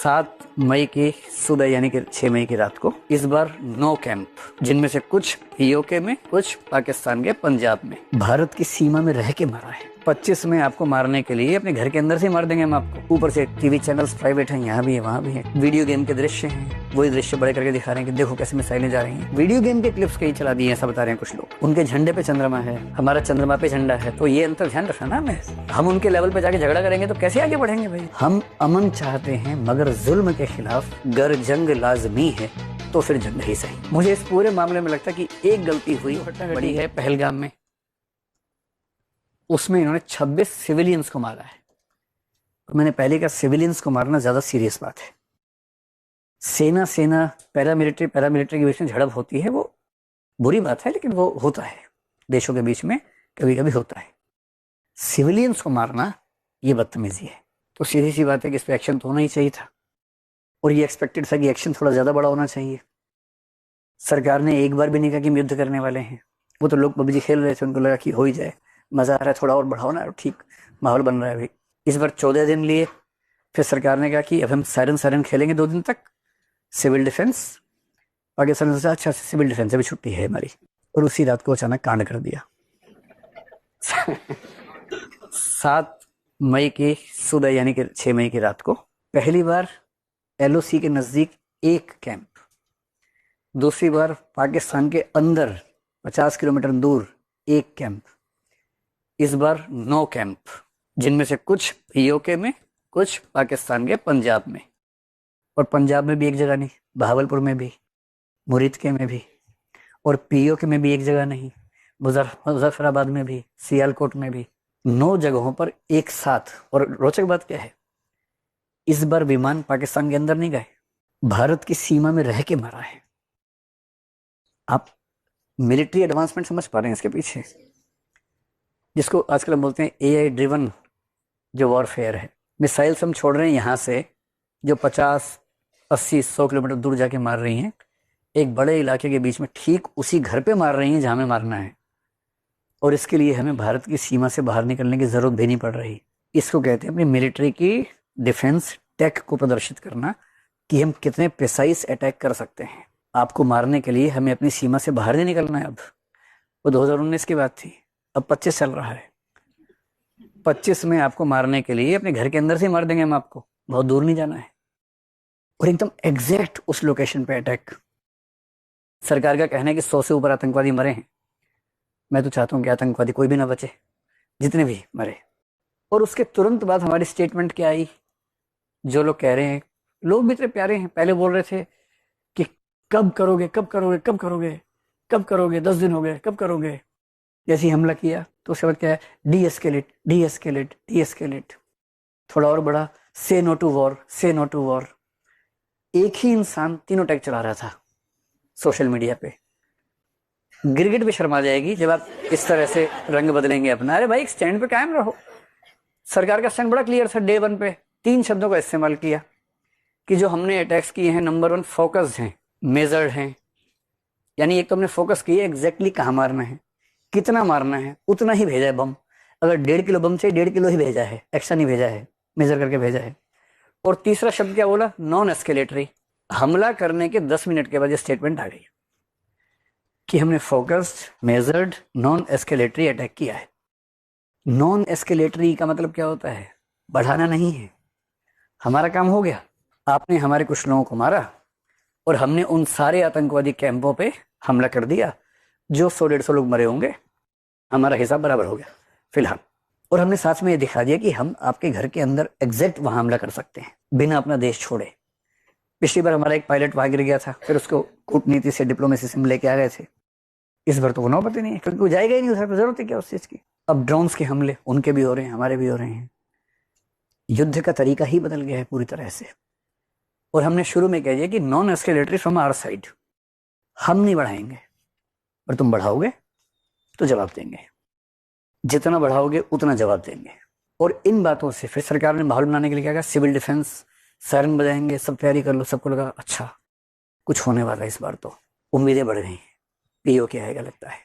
7 मई की सुबह यानी कि 6 मई की रात को इस बार 9 कैंप, जिनमें से कुछ पीओके में, कुछ पाकिस्तान के पंजाब में, भारत की सीमा में रह के मारा है। 25 में आपको मारने के लिए अपने घर के अंदर से मार देंगे हम आपको। ऊपर से टीवी चैनल्स प्राइवेट हैं, यहाँ भी है वहाँ भी है। वीडियो गेम के दृश्य हैं, वही दृश्य बड़े करके दिखा रहे हैं कि देखो कैसे मिसाइलें जा रही हैं। वीडियो गेम के क्लिप्स कहीं चला दिए, ऐसा बता रहे हैं कुछ लोग। उनके झंडे पे चंद्रमा है, हमारा चंद्रमा पे झंडा है। तो ये अंतर ध्यान रखना ना, हम उनके लेवल पे जाके झगड़ा करेंगे तो कैसे आगे बढ़ेंगे भाई। हम अमन चाहते हैं मगर जुल्म के खिलाफ गर जंग लाजमी है, तो फिर जंग ही सही। मुझे इस पूरे मामले में लगता है कि एक गलती हुई बड़ी है पहलगाम में। उसमें इन्होंने 26 सिविलियंस को मारा है। तो मैंने पहले कहा सिविलियंस को मारना ज्यादा सीरियस बात है। सेना पैरामिलिट्री के बीच में झड़प होती है, वो बुरी बात है, लेकिन वो होता है देशों के बीच में, कभी कभी होता है। सिविलियंस को मारना ये बदतमीजी है। तो सीधी सी बात है कि इस पर एक्शन तो होना ही चाहिए था, और ये एक्सपेक्टेड था कि एक्शन थोड़ा ज्यादा बड़ा होना चाहिए। सरकार ने एक बार भी नहीं कहा कि हम युद्ध करने वाले हैं। वो तो लोग पबजी खेल रहे थे, उनको लगा कि हो ही जाए, मजा आ रहा है, थोड़ा और बढ़ाओ ना, ठीक माहौल बन रहा है अभी। इस बार 14 दिन लिए, फिर सरकार ने कहा कि अब हम सायरन खेलेंगे 2 दिन तक, सिविल डिफेंस। पाकिस्तान ने सोचा अच्छा सिविल डिफेंस अभी छुट्टी है हमारी, और उसी रात को अचानक कांड कर दिया। 7 मई की सुबह यानी कि 6 मई की रात को पहली बार LOC के नजदीक एक कैंप, दूसरी बार पाकिस्तान के अंदर 50 किलोमीटर दूर एक कैंप, इस बार 9 कैंप, जिनमें से कुछ पीओके में, कुछ पाकिस्तान के पंजाब में। और पंजाब में भी एक जगह नहीं, बहावलपुर में भी, मुरीदके में भी, और पीओके में भी एक जगह नहीं, मुजफ्फराबाद में भी, सियालकोट में भी। 9 जगहों पर एक साथ। और रोचक बात क्या है, इस बार विमान पाकिस्तान के अंदर नहीं गए, भारत की सीमा में रह के मारा है। आप मिलिट्री एडवांसमेंट समझ पा रहे हैं इसके पीछे, जिसको आजकल हम बोलते हैं AI ड्रिवन जो वॉरफेयर है। मिसाइल्स हम छोड़ रहे हैं यहाँ से, जो 50, 80, 100 किलोमीटर दूर जाके मार रही हैं, एक बड़े इलाके के बीच में ठीक उसी घर पे मार रही हैं जहां हमें मारना है। और इसके लिए हमें भारत की सीमा से बाहर निकलने की जरूरत भी नहीं पड़ रही। इसको कहते हैं अपनी मिलिट्री की डिफेंस टेक को प्रदर्शित करना, कि हम कितने प्रिसाइज अटैक कर सकते हैं। आपको मारने के लिए हमें अपनी सीमा से बाहर नहीं निकलना है। अब वो 2019 की बात थी, अब 25 चल रहा है। 25 में आपको मारने के लिए अपने घर के अंदर से मार देंगे हम आपको, बहुत दूर नहीं जाना है। और एकदम एग्जैक्ट उस लोकेशन पे अटैक। सरकार का कहना है कि 100 से ऊपर आतंकवादी मरे हैं। मैं तो चाहता हूं कि आतंकवादी कोई भी ना बचे, जितने भी मरे। और उसके तुरंत बाद हमारी स्टेटमेंट क्या आई, जो लोग कह रहे हैं, लोग भी इतने प्यारे हैं, पहले बोल रहे थे कि कब करोगे कब करोगे कब करोगे कब करोगे, 10 दिन हो गए, कब करोगे। जैसे ही हमला किया तो उसके बाद क्या है, डी एस्केलेट। थोड़ा और बड़ा, से नो टू वॉर। एक ही इंसान तीनों टैग चला रहा था सोशल मीडिया पे। गिरगिट भी शर्मा जाएगी जब आप इस तरह से रंग बदलेंगे अपना। अरे भाई एक स्टैंड पे कायम रहो। सरकार का स्टैंड बड़ा क्लियर था डे 1 पे। 3 शब्दों का इस्तेमाल किया कि जो हमने अटैक्स किए हैं, नंबर 1 फोकस्ड हैं, मेजर्ड हैं। यानी एक तो हमने फोकस किया एग्जैक्टली कहाँ मारना है, कितना मारना है, उतना ही भेजा है बम। अगर 1.5 किलो बम चाहिए 1.5 किलो ही भेजा है, एक्स्ट्रा नहीं भेजा है, मेजर करके भेजा है। और तीसरा शब्द क्या बोला, नॉन एस्केलेटरी। हमला करने के 10 मिनट के बाद ये स्टेटमेंट आ गई कि हमने focused, measured, non escalatory attack किया है। नॉन एस्केलेटरी का मतलब क्या होता है, बढ़ाना नहीं है। हमारा काम हो गया, आपने हमारे कुछ लोगों को मारा और हमने उन सारे आतंकवादी कैंपों पे हमला कर दिया। जो 100-150 लोग मरे होंगे, हमारा हिसाब बराबर हो गया फिलहाल। और हमने साथ में ये दिखा दिया कि हम आपके घर के अंदर एग्जैक्ट वहां हमला कर सकते हैं बिना अपना देश छोड़े। पिछली बार हमारा एक पायलट वहां गिर गया था, फिर उसको कूटनीति से, डिप्लोमेसी से हम लेके आ गए थे। इस बार तो वो नौबत ही नहीं है, क्योंकि वो जाएगा ही नहीं, उस पर जरूरत है क्या उस चीज की। अब ड्रोन्स के हमले उनके भी हो रहे हैं, हमारे भी हो रहे हैं। युद्ध का तरीका ही बदल गया है पूरी तरह से। और हमने शुरू में कह दिया कि non escalatory from our side, हम नहीं बढ़ाएंगे, और तुम बढ़ाओगे तो जवाब देंगे, जितना बढ़ाओगे उतना जवाब देंगे। और इन बातों से फिर सरकार ने माहौल बनाने के लिए क्या कहा, सिविल डिफेंस, सायरन बजाएंगे, सब तैयारी कर लो। सबको लगा अच्छा कुछ होने वाला है इस बार, तो उम्मीदें बढ़ गई। पीओके आएगा लगता है।